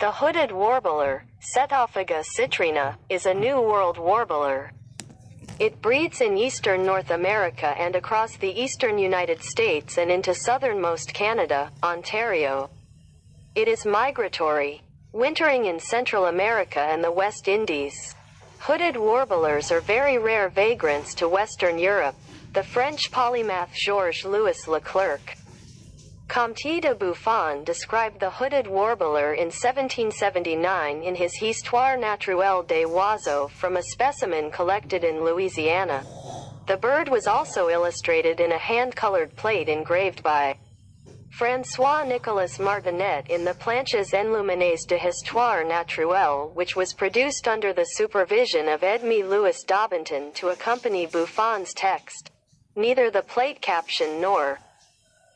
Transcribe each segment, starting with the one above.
The hooded warbler, Setophaga citrina, is a New World warbler. It breeds in eastern North America and across the eastern United States and into southernmost Canada, Ontario. It is migratory, wintering in Central America and the West Indies. Hooded warblers are very rare vagrants to Western Europe. The French polymath Georges-Louis Leclerc, Comte de Buffon, described the hooded warbler in 1779 in his Histoire naturelle des oiseaux from a specimen collected in Louisiana. The bird was also illustrated in a hand-colored plate engraved by François-Nicolas Martinet in the Planches enluminées de Histoire naturelle, which was produced under the supervision of Edmé Louis Daubenton to accompany Buffon's text. Neither the plate caption nor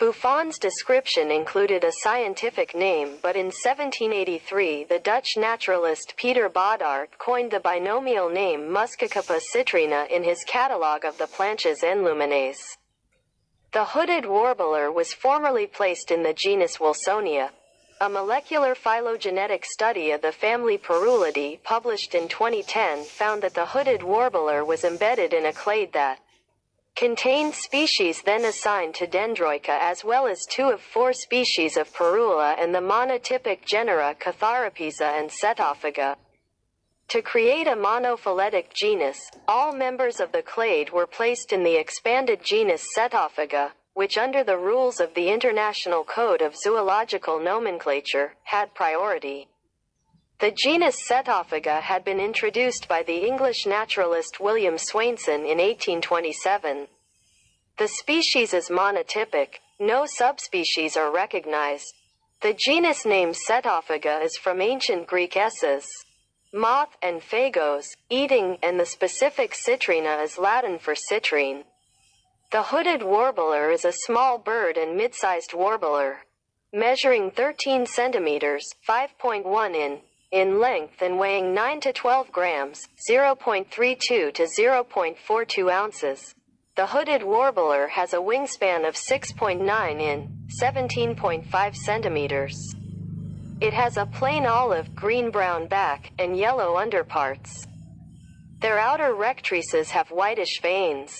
Buffon's description included a scientific name, but in 1783 the Dutch naturalist Peter Bodaert coined the binomial name Muscicapa citrina in his catalogue of the Planches enluminées. The hooded warbler was formerly placed in the genus Wilsonia. A molecular phylogenetic study of the family Parulidae published in 2010 found that the hooded warbler was embedded in a clade that contained species then assigned to Dendroica as well as 2 of 4 species of Parula and the monotypic genera Catharophysa and Setophaga. To create a monophyletic genus, all members of the clade were placed in the expanded genus Setophaga, which under the rules of the International Code of Zoological Nomenclature, had priority. The genus Setophaga had been introduced by the English naturalist William Swainson in 1827. The species is monotypic, no subspecies are recognized. The genus name Setophaga is from ancient Greek esses, moth, and phagos, eating, and the specific citrina is Latin for citrine. The hooded warbler is a small bird and mid-sized warbler, measuring 13 centimeters, 5.1 in length and weighing 9 to 12 grams, 0.32 to 0.42 ounces. The hooded warbler has a wingspan of 6.9 in, 17.5 centimeters. It has a plain olive green-brown back and yellow underparts. Their outer rectrices have whitish veins.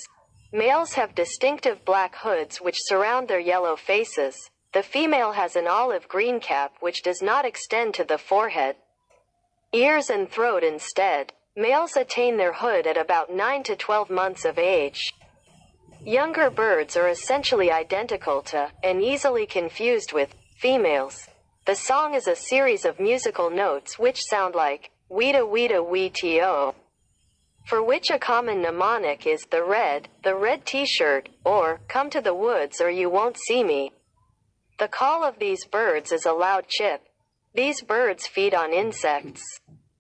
Males have distinctive black hoods which surround their yellow faces. The female has an olive-green cap which does not extend to the forehead, ears and throat instead. Males attain their hood at about 9 to 12 months of age. Younger birds are essentially identical to, and easily confused with, females. The song is a series of musical notes which sound like, weeta weeta wee to, for which a common mnemonic is the red t-shirt, or come to the woods or you won't see me. The call of these birds is a loud chip. These birds feed on insects,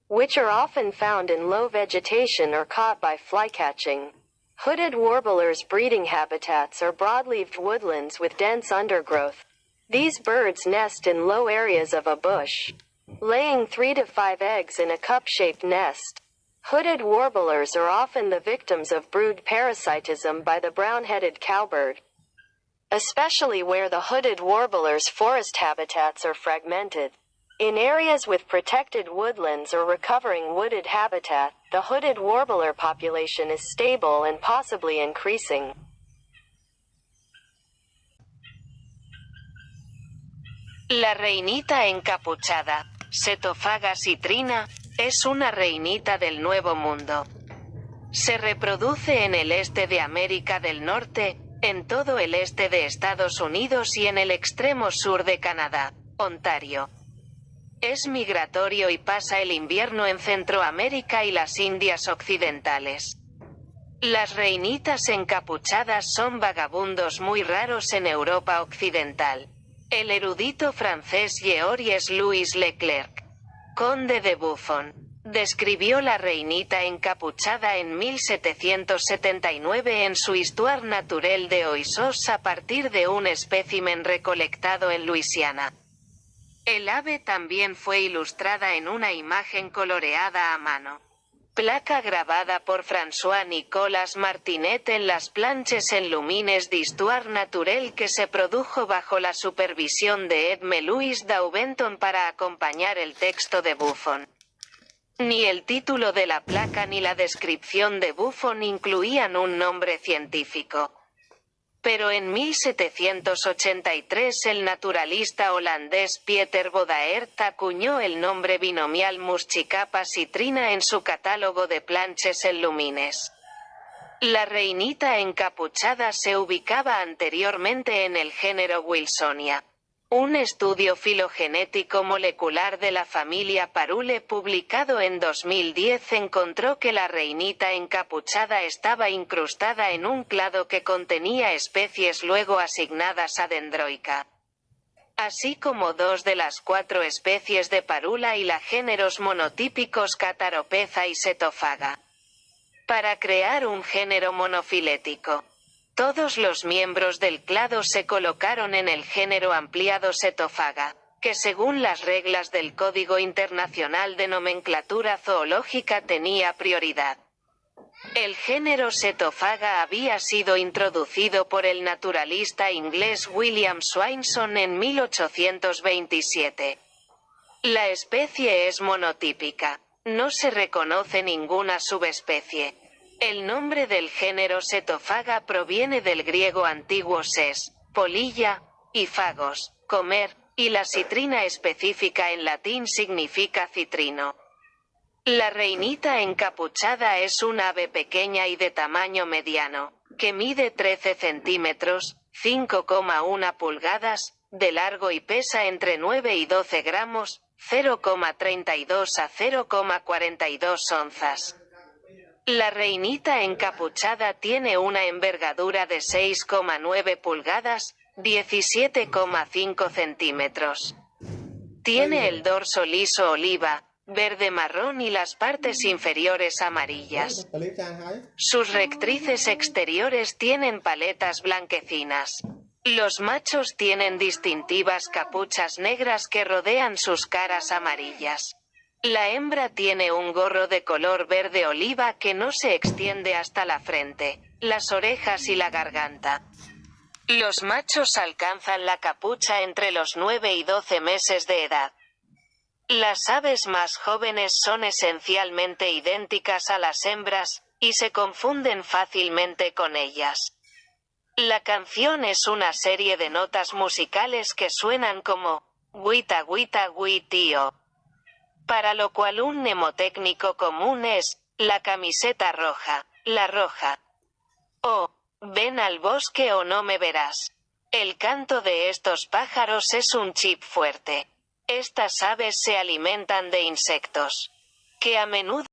which are often found in low vegetation or caught by flycatching. Hooded warblers' breeding habitats are broadleaved woodlands with dense undergrowth. These birds nest in low areas of a bush, laying 3 to 5 eggs in a cup-shaped nest. Hooded warblers are often the victims of brood parasitism by the brown-headed cowbird, especially where the hooded warbler's forest habitats are fragmented. In areas with protected woodlands or recovering wooded habitat, the hooded warbler population is stable and possibly increasing. La reinita encapuchada, Setophaga citrina, es una reinita del Nuevo Mundo. Se reproduce en el este de América del Norte, en todo el este de Estados Unidos y en el extremo sur de Canadá, Ontario. Es migratorio y pasa el invierno en Centroamérica y las Indias Occidentales. Las reinitas encapuchadas son vagabundos muy raros en Europa Occidental. El erudito francés Georges-Louis Leclerc, conde de Buffon, describió la reinita encapuchada en 1779 en su Histoire naturelle des oiseaux a partir de un espécimen recolectado en Luisiana. El ave también fue ilustrada en una imagen coloreada a mano. Placa grabada por François-Nicolas Martinet en las planches en Lumines d'Histoire Naturelle que se produjo bajo la supervisión de Edme Louis Daubenton para acompañar el texto de Buffon. Ni el título de la placa ni la descripción de Buffon incluían un nombre científico. Pero en 1783 el naturalista holandés Pieter Bodaert acuñó el nombre binomial Muscicapa citrina en su catálogo de planches en Lumines. La reinita encapuchada se ubicaba anteriormente en el género Wilsonia. Un estudio filogenético molecular de la familia Parule publicado en 2010 encontró que la reinita encapuchada estaba incrustada en un clado que contenía especies luego asignadas a Dendroica, así como 2 de las 4 especies de Parula y la géneros monotípicos Cataropeza y Setophaga, para crear un género monofilético. Todos los miembros del clado se colocaron en el género ampliado Setophaga, que según las reglas del Código Internacional de Nomenclatura Zoológica tenía prioridad. El género Setophaga había sido introducido por el naturalista inglés William Swainson en 1827. La especie es monotípica. No se reconoce ninguna subespecie. El nombre del género Setophaga proviene del griego antiguo ses, polilla, y phagos, comer, y la citrina específica en latín significa citrino. La reinita encapuchada es un ave pequeña y de tamaño mediano, que mide 13 centímetros, 5,1 pulgadas, de largo y pesa entre 9 y 12 gramos, 0,32 a 0,42 onzas. La reinita encapuchada tiene una envergadura de 6,9 pulgadas, 17,5 centímetros. Tiene el dorso liso oliva, verde marrón y las partes inferiores amarillas. Sus rectrices exteriores tienen paletas blanquecinas. Los machos tienen distintivas capuchas negras que rodean sus caras amarillas. La hembra tiene un gorro de color verde oliva que no se extiende hasta la frente, las orejas y la garganta. Los machos alcanzan la capucha entre los 9 y 12 meses de edad. Las aves más jóvenes son esencialmente idénticas a las hembras, y se confunden fácilmente con ellas. La canción es una serie de notas musicales que suenan como guita guita gui tío, para lo cual un mnemotécnico común es la camiseta roja, la roja, o ven al bosque o no me verás. El canto de estos pájaros es un chip fuerte. Estas aves se alimentan de insectos, que a menudo